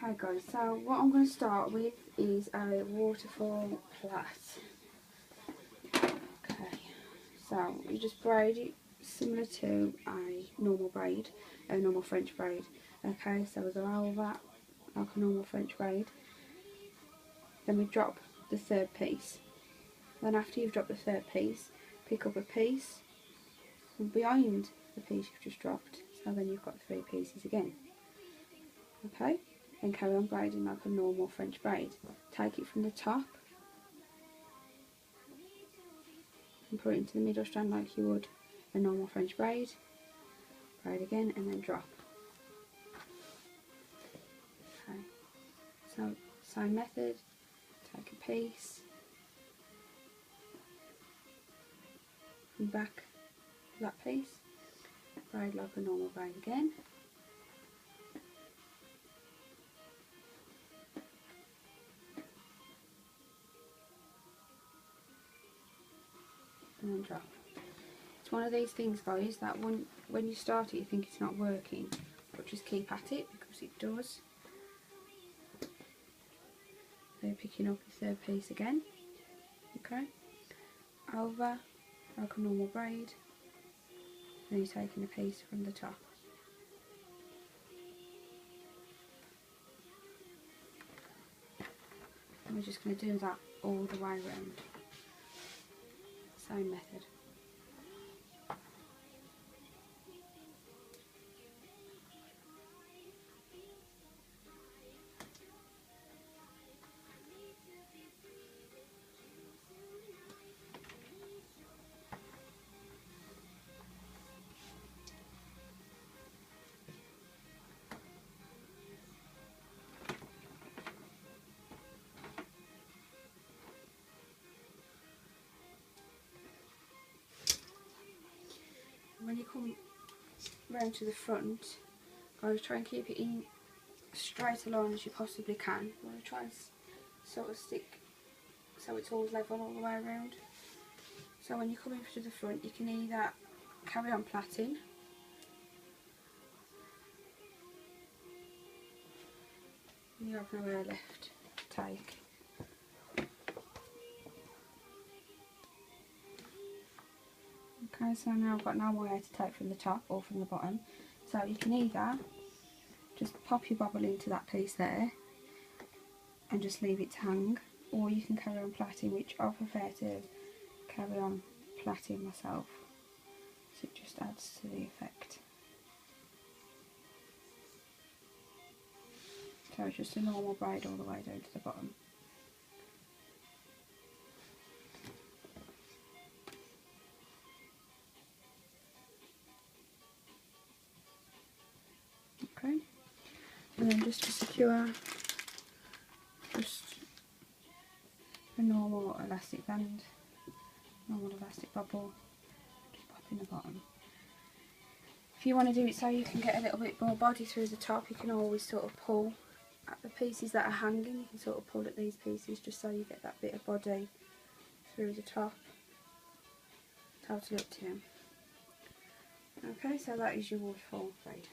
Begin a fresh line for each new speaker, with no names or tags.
Okay guys, so what I'm going to start with is a waterfall plait. Okay, so you just braid it similar to a normal braid, a normal French braid. Okay, so we go over like a normal French braid, then we drop the third piece. Then after you've dropped the third piece, pick up a piece from behind the piece you've just dropped, so then you've got 3 pieces again. Okay, then carry on braiding like a normal French braid. Take it from the top and put it into the middle strand like you would a normal French braid. Braid again and then drop. Okay, so same method, take a piece from back that piece, braid like a normal braid again. And then drop. It's one of these things guys that when you start it you think it's not working, but just keep at it because it does. So you're picking up the third piece again, okay, over like a normal braid, and you're taking a piece from the top. And we're just going to do that all the way around. Same method. When you come round to the front, guys, try and keep it in as straight a line as you possibly can. You want to try and sort of stick so it's all level all the way around. So when you come in to the front, you can either carry on plaiting, and you have nowhere left to take. Okay, so now I've got nowhere to take from the top or from the bottom, so you can either just pop your bobble into that piece there and just leave it to hang, or you can carry on plaiting, which I prefer to carry on plaiting myself, so it just adds to the effect. So it's just a normal braid all the way down to the bottom. Okay, and then just to secure, just a normal elastic band, normal elastic bubble, just pop in the bottom. If you want to do it so you can get a little bit more body through the top, you can always sort of pull at the pieces that are hanging. You can sort of pull at these pieces just so you get that bit of body through the top. Totally up to you. Okay, so that is your waterfall braid.